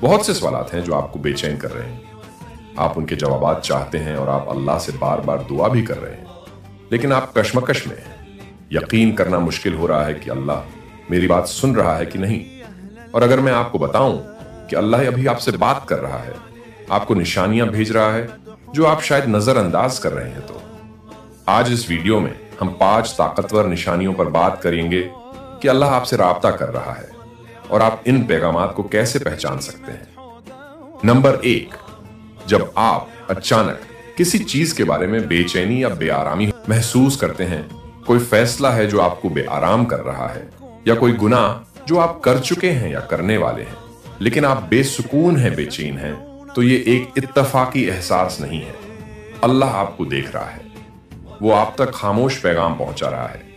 बहुत से सवालात हैं जो आपको बेचैन कर रहे हैं। आप उनके जवाबात चाहते हैं और आप अल्लाह से बार बार दुआ भी कर रहे हैं, लेकिन आप कशमकश में हैं। यकीन करना मुश्किल हो रहा है कि अल्लाह मेरी बात सुन रहा है कि नहीं। और अगर मैं आपको बताऊं कि अल्लाह अभी आपसे बात कर रहा है, आपको निशानियां भेज रहा है जो आप शायद नजरअंदाज कर रहे हैं, तो आज इस वीडियो में हम 5 ताकतवर निशानियों पर बात करेंगे कि अल्लाह आपसे राब्ता कर रहा है और आप इन पैगामात को कैसे पहचान सकते हैं। नंबर 1, जब आप अचानक किसी चीज के बारे में बेचैनी या बेआरामी महसूस करते हैं, कोई फैसला है जो आपको बेआराम कर रहा है, या कोई गुनाह जो आप कर चुके हैं या करने वाले हैं, लेकिन आप बेसुकून हैं, बेचैन हैं, तो ये एक इत्तफाकी एहसास नहीं है। अल्लाह आपको देख रहा है, वो आप तक खामोश पैगाम पहुंचा रहा है।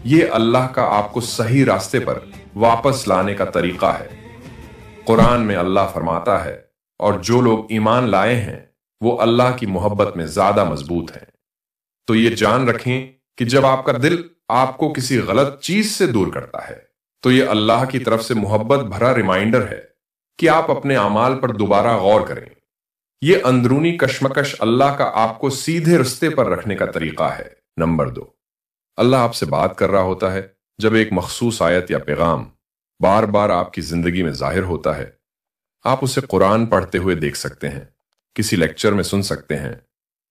ये अल्लाह का आपको सही रास्ते पर वापस लाने का तरीका है। कुरान में अल्लाह फरमाता है, और जो लोग ईमान लाए हैं वो अल्लाह की मोहब्बत में ज्यादा मजबूत हैं। तो ये जान रखें कि जब आपका दिल आपको किसी गलत चीज से दूर करता है, तो ये अल्लाह की तरफ से मोहब्बत भरा रिमाइंडर है कि आप अपने अमाल पर दोबारा गौर करें। ये अंदरूनी कशमकश अल्लाह का आपको सीधे रास्ते पर रखने का तरीका है। नंबर 2, अल्लाह आपसे बात कर रहा होता है जब एक मखसूस आयत या पैगाम बार बार आपकी जिंदगी में जाहिर होता है। आप उसे कुरान पढ़ते हुए देख सकते हैं, किसी लेक्चर में सुन सकते हैं,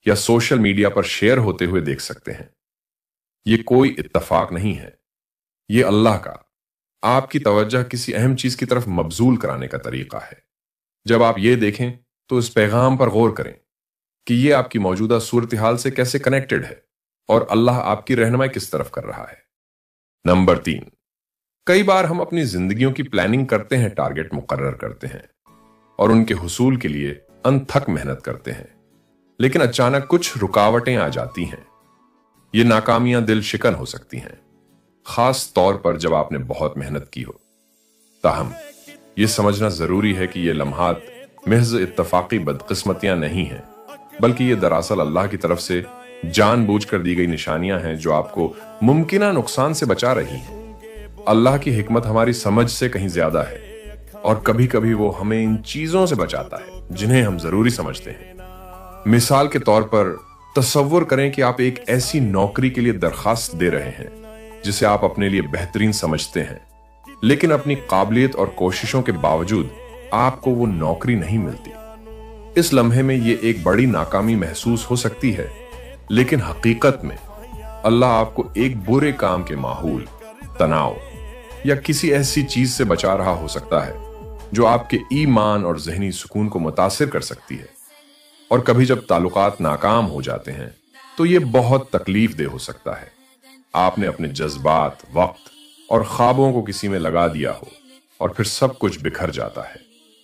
या सोशल मीडिया पर शेयर होते हुए देख सकते हैं। यह कोई इत्तफाक नहीं है, यह अल्लाह का आपकी तवज्जो किसी अहम चीज की तरफ मबजूल कराने का तरीका है। जब आप ये देखें तो इस पैगाम पर गौर करें कि यह आपकी मौजूदा सूरत हाल से कैसे कनेक्टेड है और अल्लाह आपकी रहनुमाई किस तरफ कर रहा है। नंबर 3, कई बार हम अपनी जिंदगियों की प्लानिंग करते हैं, टारगेट मुकर्रर करते हैं और उनके हुसूल के लिए अनथक मेहनत करते हैं, लेकिन अचानक कुछ रुकावटें आ जाती हैं। ये नाकामियां दिल शिकन हो सकती हैं, खास तौर पर जब आपने बहुत मेहनत की हो। ताहम यह समझना जरूरी है कि ये लम्हात महज इत्तफाकी बदकिस्मतियां नहीं हैं, बल्कि ये दरअसल अल्लाह की तरफ से जानबूझकर दी गई निशानियां हैं जो आपको मुमकिना नुकसान से बचा रही हैं। अल्लाह की हिकमत हमारी समझ से कहीं ज्यादा है, और कभी कभी वो हमें इन चीजों से बचाता है जिन्हें हम जरूरी समझते हैं। मिसाल के तौर पर तसव्वुर करें कि आप एक ऐसी नौकरी के लिए दरखास्त दे रहे हैं जिसे आप अपने लिए बेहतरीन समझते हैं, लेकिन अपनी काबिलियत और कोशिशों के बावजूद आपको वो नौकरी नहीं मिलती। इस लम्हे में ये एक बड़ी नाकामी महसूस हो सकती है, लेकिन हकीकत में अल्लाह आपको एक बुरे काम के माहौल, तनाव या किसी ऐसी चीज से बचा रहा हो सकता है जो आपके ईमान और जहनी सुकून को मुतासिर कर सकती है। और कभी जब ताल्लुकात नाकाम हो जाते हैं तो ये बहुत तकलीफ दे हो सकता है। आपने अपने जज्बात, वक्त और ख्वाबों को किसी में लगा दिया हो और फिर सब कुछ बिखर जाता है।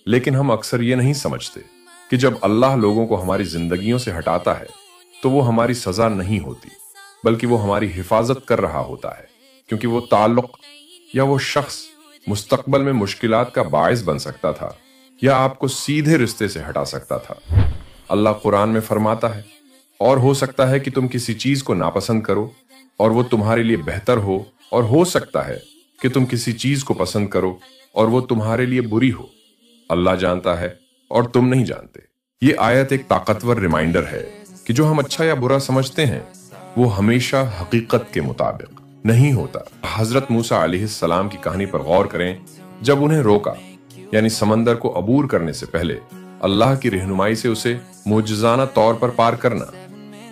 लेकिन हम अक्सर ये नहीं समझते कि जब अल्लाह लोगों को हमारी जिंदगियों से हटाता है तो वो हमारी सजा नहीं होती, बल्कि वो हमारी हिफाजत कर रहा होता है, क्योंकि वो ताल्लुक या वो शख्स मुस्तकबल में मुश्किलात का बाइस बन सकता था या आपको सीधे रिश्ते से हटा सकता था। अल्लाह कुरान में फरमाता है, और हो सकता है कि तुम किसी चीज को नापसंद करो और वो तुम्हारे लिए बेहतर हो, और हो सकता है कि तुम किसी चीज को पसंद करो और वो तुम्हारे लिए बुरी हो। अल्लाह जानता है और तुम नहीं जानते। ये आयत एक ताकतवर रिमाइंडर है कि जो हम अच्छा या बुरा समझते हैं वो हमेशा हकीकत के मुताबिक नहीं होता। हजरत मूसा अलैहिस्सलाम की कहानी पर गौर करें। जब उन्हें रोका, यानी समंदर को अबूर करने से पहले अल्लाह की रहनुमाई से उसे मुजज़ाना तौर पर पार करना,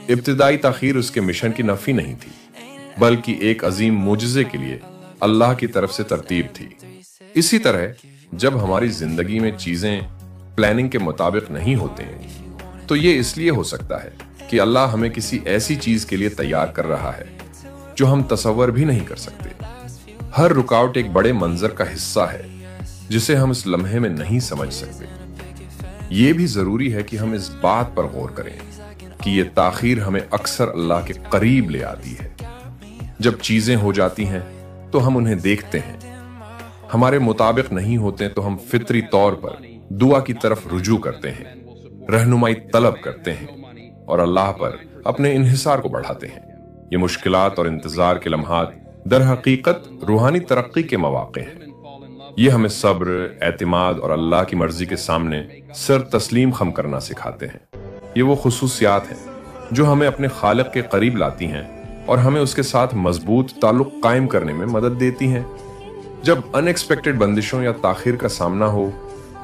इब्तिदाई ताखीर उसके मिशन की नफी नहीं थी, बल्कि एक अजीम मुजज़े के लिए अल्लाह की तरफ से तरतीब थी। इसी तरह जब हमारी जिंदगी में चीजें प्लानिंग के मुताबिक नहीं होते हैं, तो ये इसलिए हो सकता है कि अल्लाह हमें किसी ऐसी चीज के लिए तैयार कर रहा है जो हम तसव्वुर भी नहीं कर सकते। हर रुकावट एक बड़े मंजर का हिस्सा है जिसे हम इस लम्हे में नहीं समझ सकते। ये भी जरूरी है कि हम इस बात पर गौर करें कि ये ताखीर हमें अक्सर अल्लाह के करीब ले आती है। जब चीजें हो जाती हैं तो हम उन्हें देखते हैं, हमारे मुताबिक नहीं होते तो हम फितरी तौर पर दुआ की तरफ रुजू करते हैं, रहनुमाई तलब करते हैं और अल्लाह पर अपने इन्हिसार को बढ़ाते हैं। ये मुश्किलात और इंतजार के लम्हात दर हकीकत रूहानी तरक्की के मौके हैं। یہ ہمیں صبر، اعتماد اور اللہ کی مرضی کے سامنے سر تسلیم خم کرنا سکھاتے ہیں۔ یہ وہ خصوصیات ہیں جو ہمیں اپنے خالق کے قریب لاتی ہیں اور ہمیں اس کے ساتھ مضبوط تعلق قائم کرنے میں مدد دیتی ہیں۔ جب ان ایکسپیکٹڈ بندشوں یا تاخیر کا سامنا ہو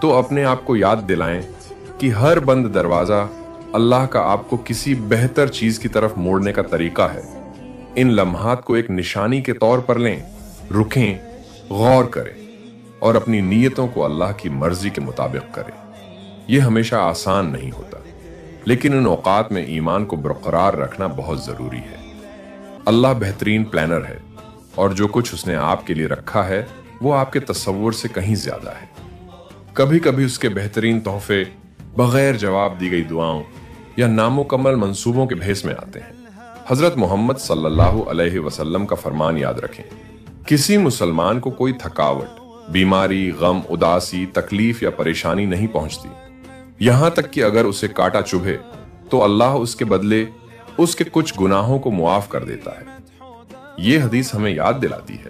تو اپنے آپ کو یاد دلائیں کہ ہر بند دروازہ اللہ کا آپ کو کسی بہتر چیز کی طرف موڑنے کا طریقہ ہے۔ ان لمحات کو ایک نشانی کے طور پر لیں، رکیں، غور کریں اور اپنی نیتوں کو اللہ کی مرضی کے مطابق کریں۔ یہ ہمیشہ آسان نہیں ہوتا، لیکن ان اوقات میں ایمان کو برقرار رکھنا بہت ضروری ہے۔ اللہ بہترین پلانر ہے اور جو کچھ اس نے آپ کے لیے رکھا ہے وہ آپ کے تصور سے کہیں زیادہ ہے۔ کبھی کبھی اس کے بہترین تحفے بغیر جواب دی گئی دعاؤں یا نامکمل منصوبوں کے بھیس میں آتے ہیں۔ حضرت محمد صلی اللہ علیہ وسلم کا فرمان یاد رکھیں، کسی مسلمان کو کوئی تھکاوٹ، بیماری، غم، اداسی، تکلیف یا پریشانی نہیں پہنچتی، یہاں تک کہ اگر اسے کاٹا چبھے تو اللہ اس کے بدلے اس کے کچھ گناہوں کو معاف کر دیتا ہے۔ یہ حدیث ہمیں یاد دلاتی ہے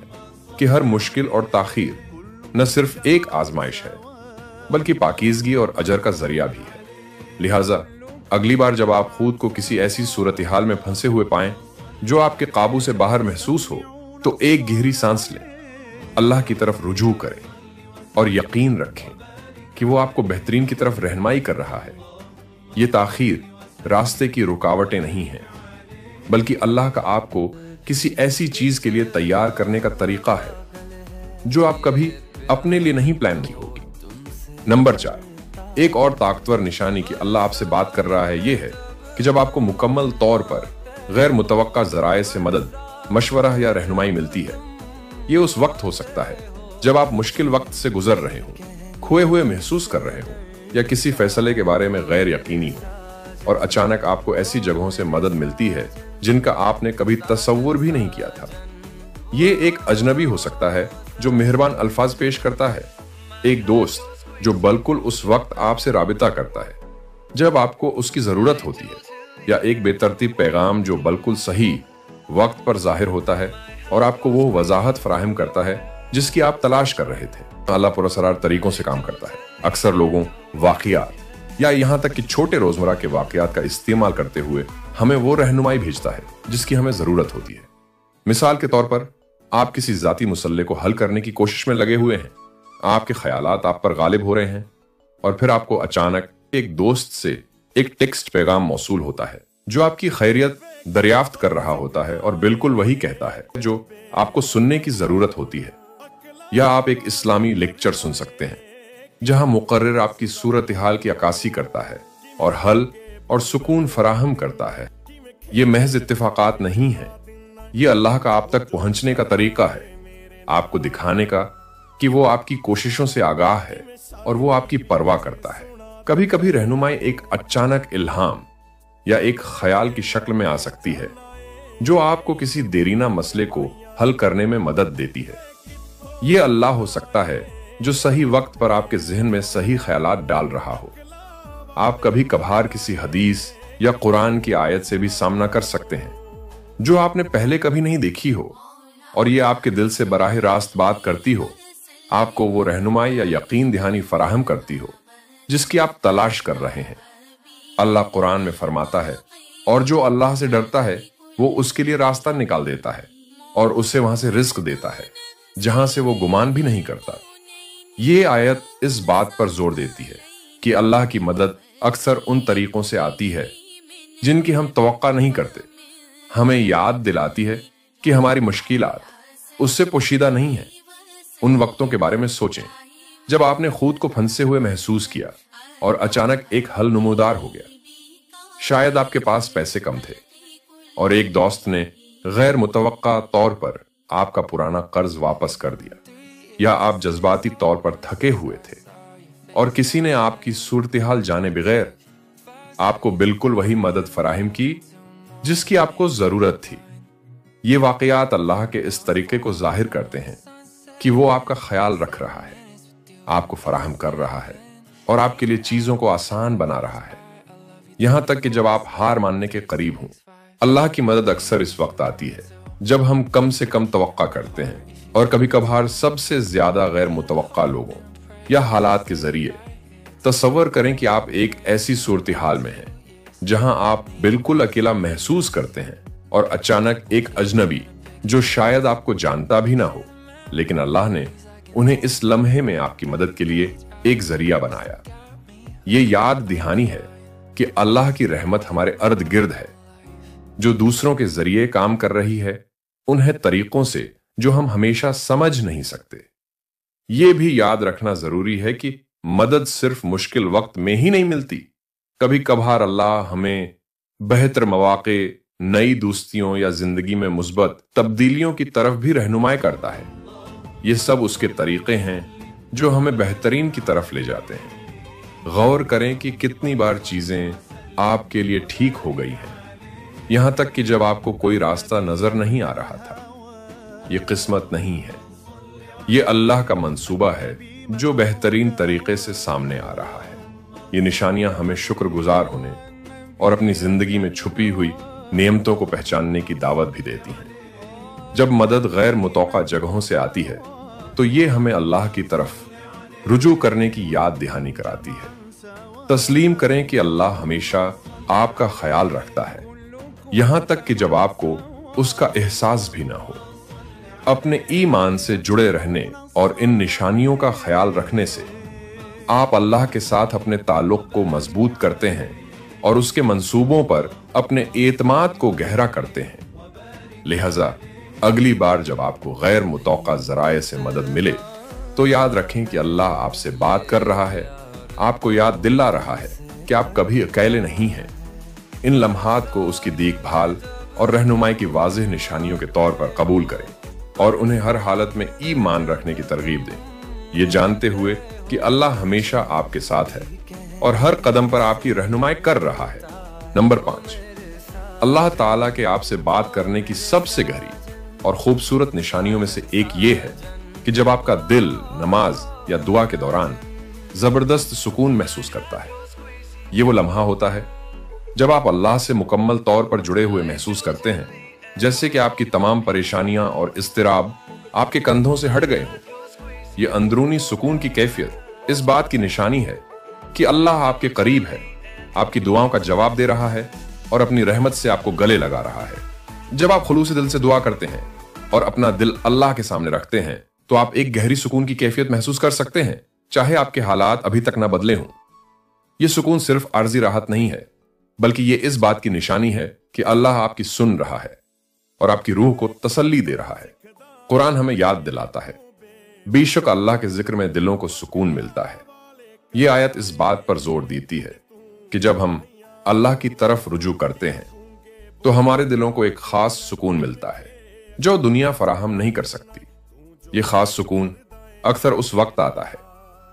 کہ ہر مشکل اور تاخیر نہ صرف ایک آزمائش ہے بلکہ پاکیزگی اور اجر کا ذریعہ بھی ہے۔ لہٰذا اگلی بار جب آپ خود کو کسی ایسی صورتحال میں پھنسے ہوئے پائیں جو آپ کے قابو سے باہر محسوس ہو تو ایک گہری سانس لیں، اللہ کی طرف رجوع کریں اور یقین رکھیں کہ وہ آپ کو بہترین کی طرف رہنمائی کر رہا ہے۔ یہ تاخیر راستے کی رکاوٹیں نہیں ہیں بلکہ اللہ کا آپ کو کسی ایسی چیز کے لیے تیار کرنے کا طریقہ ہے جو آپ کبھی اپنے لیے نہیں پلان کی ہوگی۔ نمبر 4، ایک اور طاقتور نشانی کہ اللہ آپ سے بات کر رہا ہے یہ ہے کہ جب آپ کو مکمل طور پر غیر متوقع ذرائع سے مدد، مشورہ یا رہنمائی ملتی ہے۔ یہ اس وقت ہو سکتا ہے جب آپ مشکل وقت سے گزر رہے ہوں، کھوئے ہوئے محسوس کر رہے ہوں یا کسی فیصلے کے بارے میں غیر یقینی ہو، اور اچانک آپ کو ایسی جگہوں سے مدد ملتی ہے جن کا آپ نے کبھی تصور بھی نہیں کیا تھا۔ یہ ایک اجنبی ہو سکتا ہے جو مہربان الفاظ پیش کرتا ہے، ایک دوست جو بالکل اس وقت آپ سے رابطہ کرتا ہے جب آپ کو اس کی ضرورت ہوتی ہے، یا ایک بے ترتیب پیغام جو بالکل صحیح وقت پر ظاہر ہوتا ہے اور آپ کو وہ وضاحت فراہم کرتا ہے جس کی آپ تلاش کر رہے تھے۔ اللہ پراسرار طریقوں سے کام کرتا ہے، اکثر لوگوں، واقعات یا یہاں تک کہ چھوٹے روزمرہ کے واقعات کا استعمال کرتے ہوئے ہمیں وہ رہنمائی بھیجتا ہے جس کی ہمیں ضرورت ہوتی ہے۔ مثال کے طور پر آپ کسی ذاتی مسئلے کو حل کرنے کی کوشش میں لگے ہوئے ہیں، آپ کے خیالات آپ پر غالب ہو رہے ہیں اور پھر آپ کو اچانک ایک دوست سے ایک ٹیکسٹ پیغام موصول ہوتا ہے جو آپ کی خیریت دریافت کر رہا ہوتا ہے اور بالکل وہی کہتا ہے جو آپ کو سننے کی ضرورت ہوتی ہے۔ یا آپ ایک اسلامی لیکچر سن سکتے ہیں جہاں مقرر آپ کی صورتحال کی عکاسی کرتا ہے اور حل اور سکون فراہم کرتا ہے۔ یہ محض اتفاقات نہیں ہیں، یہ اللہ کا آپ تک پہنچنے کا طریقہ ہے، آپ کو دکھانے کا کہ وہ آپ کی کوششوں سے آگاہ ہے اور وہ آپ کی پرواہ کرتا ہے۔ کبھی کبھی رہنمائی ایک اچانک الہام یا ایک خیال کی شکل میں آ سکتی ہے جو آپ کو کسی دیرینہ مسئلے کو حل کرنے میں مدد دیتی ہے۔ یہ اللہ ہو سکتا ہے جو صحیح وقت پر آپ کے ذہن میں صحیح خیالات ڈال رہا ہو۔ آپ کبھی کبھار کسی حدیث یا قرآن کی آیت سے بھی سامنا کر سکتے ہیں جو آپ نے پہلے کبھی نہیں دیکھی ہو، اور یہ آپ کے دل سے براہ راست بات کرتی ہو، آپ کو وہ رہنمائی یا یقین دہانی فراہم کرتی ہو جس کی آپ تلاش کر رہے ہیں۔ اللہ قرآن میں فرماتا ہے، اور جو اللہ سے ڈرتا ہے وہ اس کے لیے راستہ نکال دیتا ہے اور اسے وہاں سے رزق دیتا ہے جہاں سے وہ گمان بھی نہیں کرتا۔ یہ آیت اس بات پر زور دیتی ہے کہ اللہ کی مدد اکثر ان طریقوں سے آتی ہے جن کی ہم توقع نہیں کرتے۔ ہمیں یاد دلاتی ہے کہ ہماری مشکلات اس سے پوشیدہ نہیں ہیں۔ ان وقتوں کے بارے میں سوچیں جب آپ نے خود کو پھنسے ہوئے محسوس کیا اور اچانک ایک حل نمودار ہو گیا۔ شاید آپ کے پاس پیسے کم تھے اور ایک دوست نے غیر متوقع طور پر آپ کا پرانا قرض واپس کر دیا، یا آپ جذباتی طور پر تھکے ہوئے تھے اور کسی نے آپ کی صورتحال جانے بغیر آپ کو بالکل وہی مدد فراہم کی جس کی آپ کو ضرورت تھی۔ یہ واقعات اللہ کے اس طریقے کو ظاہر کرتے ہیں کہ وہ آپ کا خیال رکھ رہا ہے، آپ کو فراہم کر رہا ہے اور آپ کے لیے چیزوں کو آسان بنا رہا ہے، یہاں تک کہ جب آپ ہار ماننے کے قریب ہوں۔ اللہ کی مدد اکثر اس وقت آتی ہے جب ہم کم سے کم توقع کرتے ہیں और कभी कभार सबसे ज्यादा गैर मुतवक्का लोगों या हालात के जरिए। तसव्वुर करें कि आप एक ऐसी सूरत हाल में हैं जहां आप बिल्कुल अकेला महसूस करते हैं और अचानक एक अजनबी जो शायद आपको जानता भी ना हो, लेकिन अल्लाह ने उन्हें इस लम्हे में आपकी मदद के लिए एक जरिया बनाया। ये याद दहानी है कि अल्लाह की रहमत हमारे अर्द गिर्द है, जो दूसरों के जरिए काम कर रही है, उन्हें तरीकों से जो हम हमेशा समझ नहीं सकते। ये भी याद रखना जरूरी है कि मदद सिर्फ मुश्किल वक्त में ही नहीं मिलती। कभी कभार अल्लाह हमें बेहतर मौके, नई दोस्तियों या जिंदगी में मुस्बत तब्दीलियों की तरफ भी रहनुमाई करता है। ये सब उसके तरीके हैं जो हमें बेहतरीन की तरफ ले जाते हैं। गौर करें कि कितनी बार चीजें आपके लिए ठीक हो गई हैं, यहां तक कि जब आपको कोई रास्ता नजर नहीं आ रहा था। ये किस्मत नहीं है, ये अल्लाह का मंसूबा है जो बेहतरीन तरीके से सामने आ रहा है। ये निशानियां हमें शुक्रगुजार होने और अपनी जिंदगी में छुपी हुई नेमतों को पहचानने की दावत भी देती हैं। जब मदद गैर मुतौक़ा जगहों से आती है तो ये हमें अल्लाह की तरफ रुजू करने की याद दहानी कराती है। तस्लीम करें कि अल्लाह हमेशा आपका ख्याल रखता है, यहां तक कि जब आपको उसका एहसास भी ना हो। अपने ईमान से जुड़े रहने और इन निशानियों का ख्याल रखने से आप अल्लाह के साथ अपने ताल्लुक को मजबूत करते हैं और उसके मंसूबों पर अपने एतमाद को गहरा करते हैं। लिहाजा अगली बार जब आपको गैर मुतौक़ा ज़राए से मदद मिले तो याद रखें कि अल्लाह आपसे बात कर रहा है, आपको याद दिला रहा है कि आप कभी अकेले नहीं हैं। इन लम्हात को उसकी देखभाल और रहनुमाई की वाज़ेह निशानियों के तौर पर कबूल करें और उन्हें हर हालत में ईमान रखने की तरगीब दें, ये जानते हुए कि अल्लाह हमेशा आपके साथ है और हर कदम पर आपकी रहनुमाई कर रहा है। नंबर 5, अल्लाह ताला के आपसे बात करने की सबसे गहरी और खूबसूरत निशानियों में से एक ये है कि जब आपका दिल नमाज या दुआ के दौरान जबरदस्त सुकून महसूस करता है। ये वो लम्हा होता है जब आप अल्लाह से मुकम्मल तौर पर जुड़े हुए महसूस करते हैं, जैसे कि आपकी तमाम परेशानियां और इस्तिराब आपके कंधों से हट गए हों। ये अंदरूनी सुकून की कैफियत इस बात की निशानी है कि अल्लाह आपके करीब है, आपकी दुआओं का जवाब दे रहा है और अपनी रहमत से आपको गले लगा रहा है। जब आप खुलूस दिल से दुआ करते हैं और अपना दिल अल्लाह के सामने रखते हैं तो आप एक गहरी सुकून की कैफियत महसूस कर सकते हैं, चाहे आपके हालात अभी तक न बदले हों। यह सुकून सिर्फ आर्जी राहत नहीं है, बल्कि ये इस बात की निशानी है कि अल्लाह आपकी सुन रहा है और आपकी रूह को तसल्ली दे रहा है। कुरान हमें याद दिलाता है, बेशक अल्लाह के जिक्र में दिलों को सुकून मिलता है। यह आयत इस बात पर जोर देती है कि जब हम अल्लाह की तरफ रुजू करते हैं तो हमारे दिलों को एक खास सुकून मिलता है जो दुनिया फराहम नहीं कर सकती। यह खास सुकून अक्सर उस वक्त आता है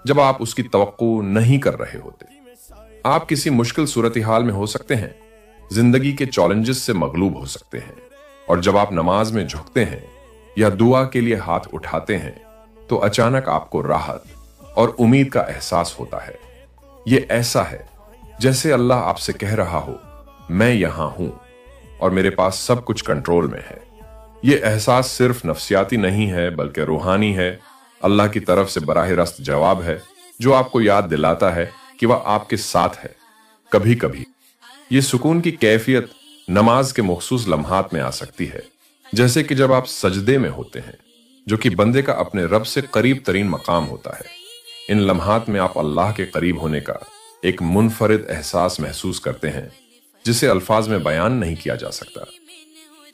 जब आप उसकी तवक्को नहीं कर रहे होते। आप किसी मुश्किल सूरत हाल में हो सकते हैं, जिंदगी के चैलेंजेस से मगलूब हो सकते हैं, और जब आप नमाज में झुकते हैं या दुआ के लिए हाथ उठाते हैं तो अचानक आपको राहत और उम्मीद का एहसास होता है। यह ऐसा है जैसे अल्लाह आपसे कह रहा हो, मैं यहां हूं और मेरे पास सब कुछ कंट्रोल में है। यह एहसास सिर्फ नफ्सियाती नहीं है बल्कि रूहानी है। अल्लाह की तरफ से बराह रास्त जवाब है जो आपको याद दिलाता है कि वह आपके साथ है। कभी कभी यह सुकून की कैफियत नमाज के मखसूस लम्हात में आ सकती है, जैसे कि जब आप सजदे में होते हैं, जो कि बंदे का अपने रब से करीब तरीन मकाम होता है। इन लम्हात में आप अल्लाह के करीब होने का एक मुनफरिद एहसास महसूस करते हैं जिसे अल्फाज में बयान नहीं किया जा सकता।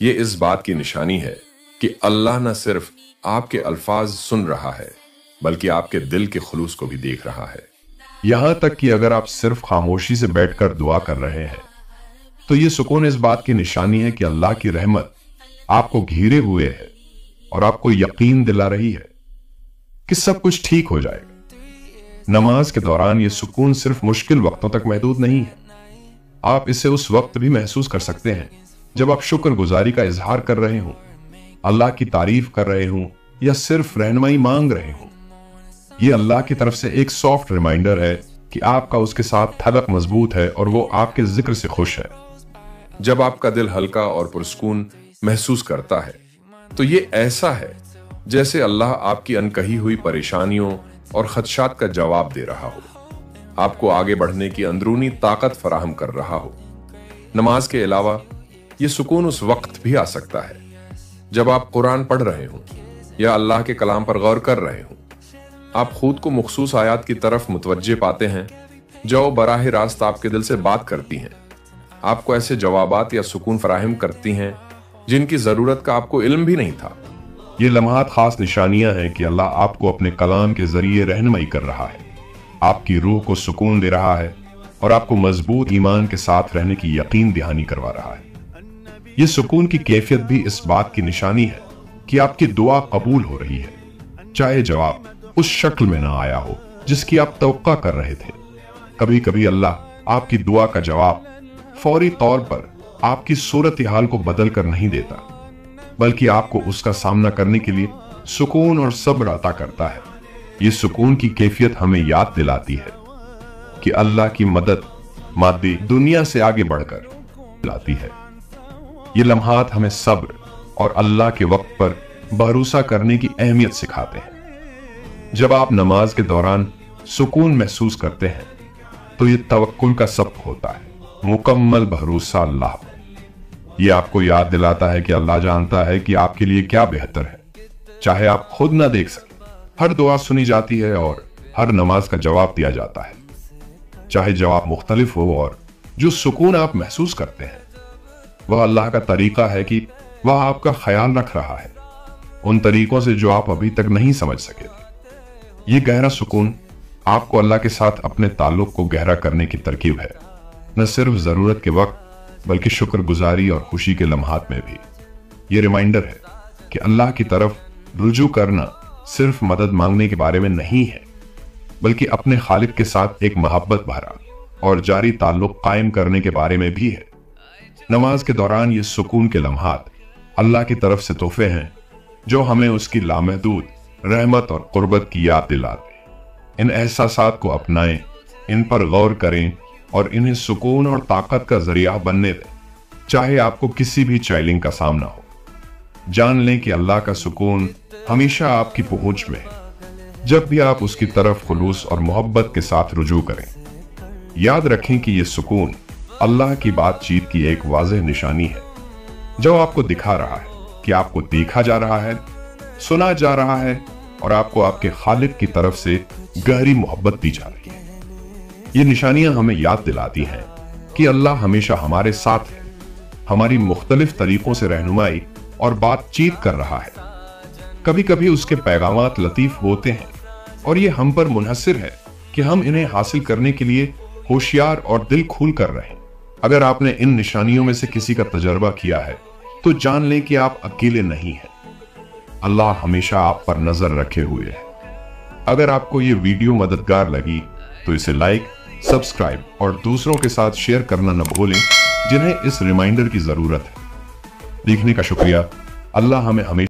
ये इस बात की निशानी है कि अल्लाह न सिर्फ आपके अल्फाज सुन रहा है बल्कि आपके दिल के खुलूस को भी देख रहा है। यहां तक कि अगर आप सिर्फ खामोशी से बैठकर दुआ कर रहे हैं तो ये सुकून इस बात की निशानी है कि अल्लाह की रहमत आपको घेरे हुए है और आपको यकीन दिला रही है कि सब कुछ ठीक हो जाएगा। नमाज के दौरान ये सुकून सिर्फ मुश्किल वक्तों तक महदूद नहीं है। आप इसे उस वक्त भी महसूस कर सकते हैं जब आप शुक्रगुजारी का इजहार कर रहे हों, अल्लाह की तारीफ कर रहे हों या सिर्फ रहनुमाई मांग रहे हों। यह अल्लाह की तरफ से एक सॉफ्ट रिमाइंडर है कि आपका उसके साथ तल्लुक मजबूत है और वो आपके जिक्र से खुश है। जब आपका दिल हल्का और पुरसुकून महसूस करता है तो ये ऐसा है जैसे अल्लाह आपकी अनकही हुई परेशानियों और खदशात का जवाब दे रहा हो, आपको आगे बढ़ने की अंदरूनी ताकत फराहम कर रहा हो। नमाज के अलावा ये सुकून उस वक्त भी आ सकता है जब आप कुरान पढ़ रहे हों या अल्लाह के कलाम पर गौर कर रहे हों। आप खुद को मखसूस आयात की तरफ मुतवज्जे पाते हैं जो बराह रास्त आपके दिल से बात करती हैं, आपको ऐसे जवाबात या सुकून फराहम करती हैं जिनकी जरूरत का आपको इल्म भी नहीं था। ये लम्हात खास निशानियां हैं कि अल्लाह आपको अपने कलाम के जरिए रहनुमाई कर रहा है, आपकी रूह को सुकून दे रहा है और आपको मजबूत ईमान के साथ रहने की यकीन दहानी करवा रहा है। ये सुकून की कैफियत भी इस बात की निशानी है कि आपकी दुआ कबूल हो रही है, चाहे जवाब उस शक्ल में ना आया हो जिसकी आप तवक्का कर रहे थे। कभी कभी अल्लाह आपकी दुआ का जवाब फौरी तौर पर आपकी सूरत हाल को बदल कर नहीं देता, बल्कि आपको उसका सामना करने के लिए सुकून और सब्र अता करता है। ये सुकून की कैफियत हमें याद दिलाती है कि अल्लाह की मदद मादी दुनिया से आगे बढ़कर लाती है। ये लम्हात हमें सब्र और अल्लाह के वक्त पर भरोसा करने की अहमियत सिखाते हैं। जब आप नमाज के दौरान सुकून महसूस करते हैं तो ये तवक्कुल का सबक होता है, मुकम्मल भरोसा अल्लाह पर। ये आपको याद दिलाता है कि अल्लाह जानता है कि आपके लिए क्या बेहतर है, चाहे आप खुद ना देख सकें। हर दुआ सुनी जाती है और हर नमाज का जवाब दिया जाता है, चाहे जवाब मुख्तलिफ हो, और जो सुकून आप महसूस करते हैं वह अल्लाह का तरीका है कि वह आपका ख्याल रख रहा है उन तरीकों से जो आप अभी तक नहीं समझ सके थे। ये गहरा सुकून आपको अल्लाह के साथ अपने ताल्लुक को गहरा करने की तरकीब है, न सिर्फ जरूरत के वक्त बल्कि शुक्रगुजारी और खुशी के लम्हात में भी। ये रिमाइंडर है कि अल्लाह की तरफ रुजू करना सिर्फ मदद मांगने के बारे में नहीं है, बल्कि अपने खालिक के साथ एक मोहब्बत भरा और जारी ताल्लुक कायम करने के बारे में भी है। नमाज के दौरान ये सुकून के लम्हात अल्लाह की तरफ से तोहफे हैं जो हमें उसकी लामहदूद रहमत और कुर्बत की याद दिलाते हैं। इन एहसासात को अपनाएं, इन पर गौर करें और इन्हें सुकून और ताकत का जरिया बनने दें, चाहे आपको किसी भी चैलेंज का सामना हो। जान लें कि अल्लाह का सुकून हमेशा आपकी पहुंच में है जब भी आप उसकी तरफ खुलूस और मोहब्बत के साथ रुजू करें। याद रखें कि यह सुकून अल्लाह की बातचीत की एक वाज़ेह निशानी है जो आपको दिखा रहा है कि आपको देखा जा रहा है, सुना जा रहा है और आपको आपके खालिक की तरफ से गहरी मोहब्बत दी जा रही है। ये निशानियां हमें याद दिलाती हैं कि अल्लाह हमेशा हमारे साथ है, हमारी मुख्तलिफ तरीकों से रहनुमाई और बातचीत कर रहा है। कभी कभी उसके पैगामात लतीफ होते हैं और ये हम पर मुनहसिर है कि हम इन्हें हासिल करने के लिए होशियार और दिल खोल कर रहें। अगर आपने इन निशानियों में से किसी का तजर्बा किया है तो जान लें कि आप अकेले नहीं हैं। अल्लाह हमेशा आप पर नजर रखे हुए है। अगर आपको ये वीडियो मददगार लगी तो इसे लाइक, सब्सक्राइब और दूसरों के साथ शेयर करना न भूलें जिन्हें इस रिमाइंडर की जरूरत है। देखने का शुक्रिया। अल्लाह हमें हमेशा